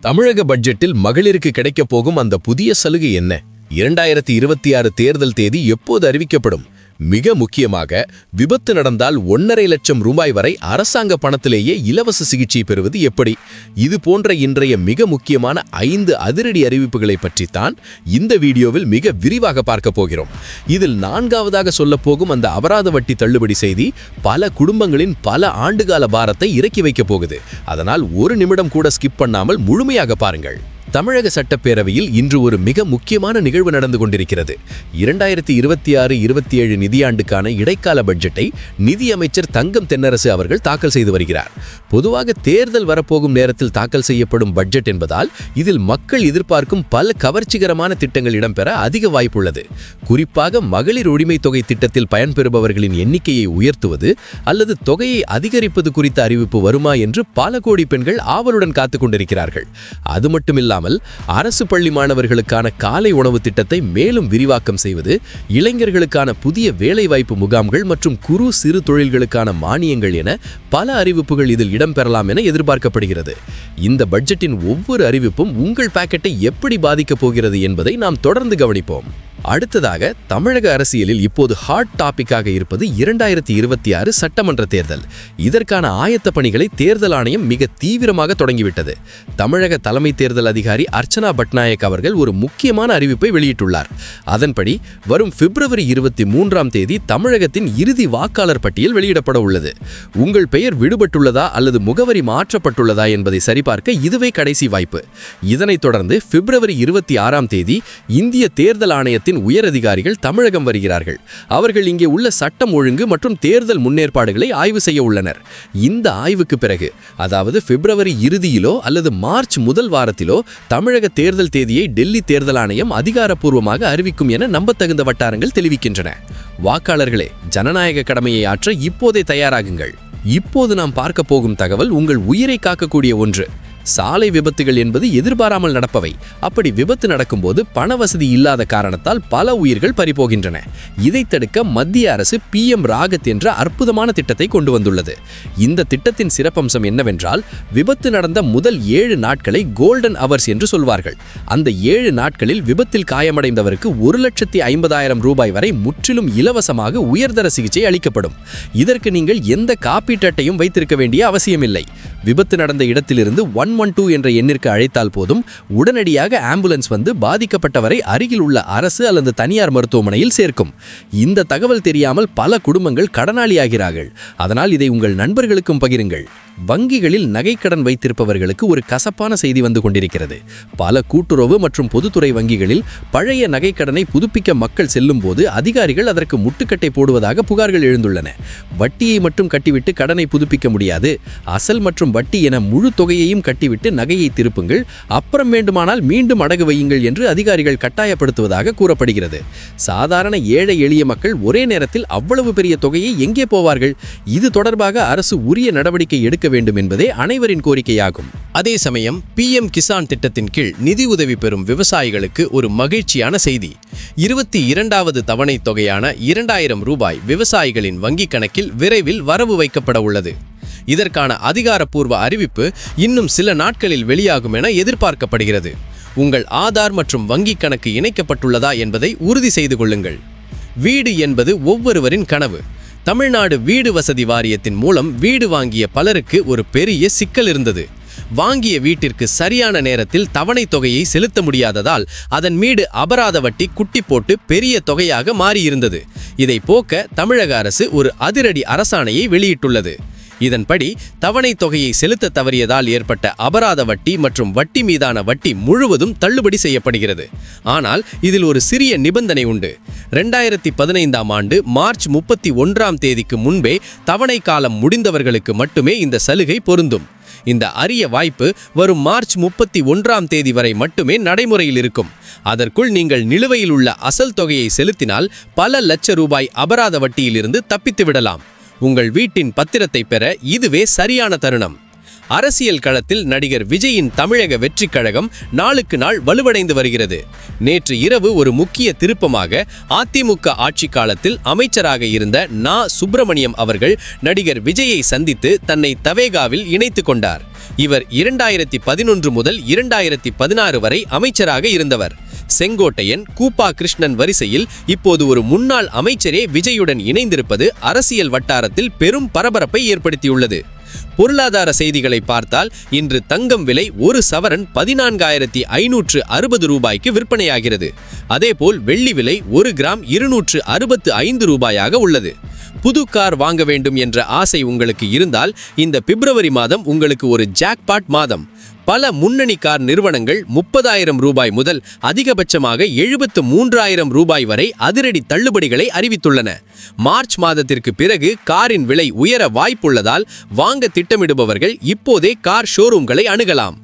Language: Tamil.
தமிழக பட்ஜெட்டில் மகளிருக்கு கிடைக்கப் போகும் அந்த புதிய சலுகை என்ன? 2026 தேர்தல் தேதி எப்போது அறிவிக்கப்படும்? மிக முக்கியமாக, விபத்து நடந்தால் 1.5 லட்சம் ரூபாய் வரை அரசாங்க பணத்திலேயே இலவச சிகிச்சை பெறுவது எப்படி? இது போன்ற இன்றைய மிக முக்கியமான 5 அதிரடி அறிவிப்புகளை பற்றித்தான் இந்த வீடியோவில் மிக விரிவாக பார்க்க போகிறோம். இதில் 4வதாக சொல்லப்போகும் அந்த அபராத வட்டி தள்ளுபடி செய்தி பல குடும்பங்களின் பல ஆண்டுகால பாரத்தை இறக்கி வைக்கப் போகுது. அதனால் ஒரு நிமிடம் கூட ஸ்கிப் பண்ணாமல் முழுமையாக பாருங்கள். தமிழக சட்டப்பேரவையில் இன்று ஒரு மிக முக்கியமான நிகழ்வு நடந்து கொண்டிருக்கிறது. 2026-27 நிதியாண்டுக்கான இடைக்கால பட்ஜெட்டை நிதியமைச்சர் தங்கம் தென்னரசு அவர்கள் தாக்கல் செய்து வருகிறார். பொதுவாக தேர்தல் வரப்போகும் நேரத்தில் தாக்கல் செய்யப்படும் பட்ஜெட் என்பதால் இதில் மக்கள் எதிர்பார்க்கும் பல கவர்ச்சிகரமான திட்டங்கள் இடம்பெற அதிக வாய்ப்புள்ளது. குறிப்பாக மகளிர் உரிமை தொகை திட்டத்தில் பயன்பெறுபவர்களின் எண்ணிக்கையை உயர்த்துவது அல்லது தொகையை அதிகரிப்பது குறித்த அறிவிப்பு வருமா என்று பல கோடி பெண்கள் ஆவலுடன் காத்துக் கொண்டிருக்கிறார்கள். அது மட்டுமில்லாமல் அரசு பள்ளி மாணவர்களுக்கான காலை உணவு திட்டத்தை மேலும் விரிவாக்கம் செய்வது, இளைஞர்களுக்கான புதிய வேலைவாய்ப்பு முகாம்கள் மற்றும் குறு சிறு தொழில்களுக்கான மானியங்கள் என பல அறிவிப்புகள் இதில் இடம்பெறலாம் என எதிர்பார்க்கப்படுகிறது. இந்த பட்ஜெட்டின் ஒவ்வொரு அறிவிப்பும் உங்கள் பாக்கெட்டை எப்படி பாதிக்கப் போகிறது என்பதை நாம் தொடர்ந்து கவனிப்போம். அடுத்ததாக, தமிழக அரசியலில் இப்போது ஹாட் டாபிக்காக இருப்பது 2026 சட்டமன்ற தேர்தல். இதற்கான ஆயத்த பணிகளை தேர்தல் ஆணையம் மிக தீவிரமாக தொடங்கிவிட்டது. தமிழக தலைமை தேர்தல் அதிகாரி அர்ச்சனா பட்நாயக் அவர்கள் ஒரு முக்கியமான அறிவிப்பை வெளியிட்டுள்ளார். அதன்படி வரும் பிப்ரவரி 23ஆம் தேதி தமிழகத்தின் இறுதி வாக்காளர் பட்டியல் வெளியிடப்பட உள்ளது. உங்கள் பெயர் விடுபட்டுள்ளதா அல்லது முகவரி மாற்றப்பட்டுள்ளதா என்பதை சரிபார்க்க இதுவே கடைசி வாய்ப்பு. இதனைத் தொடர்ந்து பிப்ரவரி 26ஆம் தேதி இந்திய தேர்தல் ஆணையத்தின் உயரதிகாரிகள் தமிழகம் வருகிறார்கள். அவர்கள் இங்கே உள்ள சட்டம் ஒழுங்கு மற்றும் தேர்தல் முன்னேற்பாடுகளை ஆய்வு செய்ய உள்ளனர். இந்த ஆய்வுக்கு பிறகு, அதாவது பிப்ரவரி இறுதியிலோ அல்லது மார்ச் முதல் வாரத்திலோ தமிழக தேர்தல் தேதியை டெல்லி தேர்தல் ஆணையம் அதிகாரப்பூர்வமாக அறிவிக்கும் என நம்பத்தகுந்த வட்டாரங்கள் தெரிவிக்கின்றன. வாக்காளர்களே, ஜனநாயக கடமையை ஆற்ற இப்போதே தயாராகுங்கள். இப்போது நாம் பார்க்க போகும் தகவல் உங்கள் உயிரை காக்கக்கூடிய ஒன்று. சாலை விபத்துகள் என்பது எதிர்பாராமல் நடப்பவை. அப்படி விபத்து நடக்கும்போது பண வசதி இல்லாத காரணத்தால் பல உயிர்கள் பறிபோகின்றன. இதை தடுக்க மத்திய அரசு PM ராகத் என்ற அற்புதமான திட்டத்தை கொண்டு வந்துள்ளது. இந்த திட்டத்தின் சிறப்பம்சம் என்னவென்றால், விபத்து நடந்த முதல் 7 நாட்களை கோல்டன் அவர்ஸ் என்று சொல்வார்கள். அந்த 7 நாட்களில் விபத்தில் காயமடைந்தவருக்கு 1,50,000 ரூபாய் வரை முற்றிலும் இலவசமாக உயர்தர சிகிச்சை அளிக்கப்படும். இதற்கு நீங்கள் எந்த காப்பீட்டு அட்டையும் வைத்திருக்க வேண்டிய அவசியமில்லை. விபத்து நடந்த இடத்திலிருந்து 112 என்ற எண்ணிற்கு அழைத்தால் போதும், உடனடியாக ஆம்புலன்ஸ் வந்து பாதிக்கப்பட்டவரை அருகில் உள்ள அரசு அல்லது தனியார் மருத்துவமனையில் சேர்க்கும். இந்த தகவல் தெரியாமல் பல குடும்பங்கள் கடனாளியாகிறார்கள். அதனால் இதை உங்கள் நண்பர்களுக்கும் பகிருங்கள். வங்கிகளில் நகைக்கடன் வைத்திருப்பவர்களுக்கு ஒரு கசப்பான செய்தி வந்து கொண்டிருக்கிறது. பல கூட்டுறவு மற்றும் பொதுத்துறை வங்கிகளில் பழைய நகைக்கடனை புதுப்பிக்க மக்கள் செல்லும் போது அதிகாரிகள் அதற்கு முட்டுக்கட்டை போடுவதாக புகார்கள் எழுந்துள்ளன. வட்டியை மட்டும் கட்டிவிட்டு கடனை புதுப்பிக்க முடியாது, அசல் மற்றும் வட்டி என முழு தொகையையும் கட்டிவிட்டு நகையை திருப்புங்கள், அப்புறம் வேண்டுமானால் மீண்டும் அடகு வையுங்கள் என்று அதிகாரிகள் கட்டாயப்படுத்துவதாக கூறப்படுகிறது. சாதாரண ஏழை எளிய மக்கள் ஒரே நேரத்தில் அவ்வளவு பெரிய தொகையை எங்கே போவார்கள்? இது தொடர்பாக அரசு உரிய நடவடிக்கை எடுக்க வேண்டும் என்பதே அனைவரின் கோரிக்கையாகும். அதே சமயம் PM கிசான் திட்டத்தின் கீழ் நிதி உதவி பெறும் விவசாயிகளுக்கு ஒரு மகிழ்ச்சியான செய்தி. 22வது தவணை தொகையான 2,000 ரூபாய் விவசாயிகளின் வங்கிக் கணக்கில் விரைவில் வரவு வைக்கப்பட உள்ளது. இதற்கான அதிகாரப்பூர்வ அறிவிப்பு இன்னும் சில நாட்களில் வெளியாகும் என எதிர்பார்க்கப்படுகிறது. உங்கள் ஆதார் மற்றும் வங்கிக் கணக்கு இணைக்கப்பட்டுள்ளதா என்பதை உறுதி செய்து கொள்ளுங்கள். வீடு என்பது ஒவ்வொருவரின் கனவு. தமிழ்நாடு வீடு வசதி வாரியத்தின் மூலம் வீடு வாங்கிய பலருக்கு ஒரு பெரிய சிக்கல் இருந்தது. வாங்கிய வீட்டிற்கு சரியான நேரத்தில் தவணை தொகையை செலுத்த முடியாததால் அதன் மீது அபராத வட்டி குட்டி போட்டு பெரிய தொகையாக மாறியிருந்தது. இதை போக்க தமிழக அரசு ஒரு அதிரடி அரசாணையை வெளியிட்டுள்ளது. இதன்படி தவணை தொகையை செலுத்த தவறியதால் ஏற்பட்ட அபராத வட்டி மற்றும் வட்டி மீதான வட்டி முழுவதும் தள்ளுபடி செய்யப்படுகிறது. ஆனால் இதில் ஒரு சிறிய நிபந்தனை உண்டு. 2015ஆம் ஆண்டு மார்ச் 31ஆம் தேதிக்கு முன்பே தவணை காலம் முடிந்தவர்களுக்கு மட்டுமே இந்த சலுகை பொருந்தும். இந்த அரிய வாய்ப்பு வரும் மார்ச் 31ஆம் தேதி வரை மட்டுமே நடைமுறையில் இருக்கும். அதற்குள் நீங்கள் நிலுவையில் உள்ள அசல் தொகையை செலுத்தினால் பல லட்ச ரூபாய் அபராத வட்டியிலிருந்து தப்பித்து விடலாம். உங்கள் வீட்டின் பத்திரத்தை பெற இதுவே சரியான தருணம். அரசியல் களத்தில் நடிகர் விஜயின் தமிழக வெற்றிக் கழகம் நாளுக்கு நாள் வலுவடைந்து வருகிறது. நேற்று இரவு ஒரு முக்கிய திருப்பமாக அதிமுக ஆட்சி காலத்தில் அமைச்சராக இருந்த நா. சுப்பிரமணியம் அவர்கள் நடிகர் விஜயை சந்தித்து தன்னை தவேகாவில் இணைத்து கொண்டார். இவர் 2011 முதல் 2016 வரை அமைச்சராக இருந்தவர். செங்கோட்டையன், கூப்பா கிருஷ்ணன் வரிசையில் இப்போது ஒரு முன்னாள் அமைச்சரே விஜயுடன் இணைந்திருப்பது அரசியல் வட்டாரத்தில் பெரும் பரபரப்பை ஏற்படுத்தியுள்ளது. பொருளாதார செய்திகளை பார்த்தால் இன்று தங்கம் விலை ஒரு சவரன் 14,560 ரூபாய்க்கு விற்பனையாகிறது. அதேபோல் வெள்ளி விலை 1 கிராம் 265 ரூபாயாக உள்ளது. புது கார் வாங்க வேண்டும் என்ற ஆசை உங்களுக்கு இருந்தால் இந்த பிப்ரவரி மாதம் உங்களுக்கு ஒரு ஜாக்பாட் மாதம். பல முன்னணி கார் நிறுவனங்கள் 30,000 ரூபாய் முதல் அதிகபட்சமாக 73,000 ரூபாய் வரை அதிரடி தள்ளுபடிகளை அறிவித்துள்ளன. மார்ச் மாதத்திற்கு பிறகு காரின் விலை உயர வாய்ப்புள்ளதால் வாங்க திட்டமிடுபவர்கள் இப்போதே கார் ஷோரூம்களை அணுகலாம்.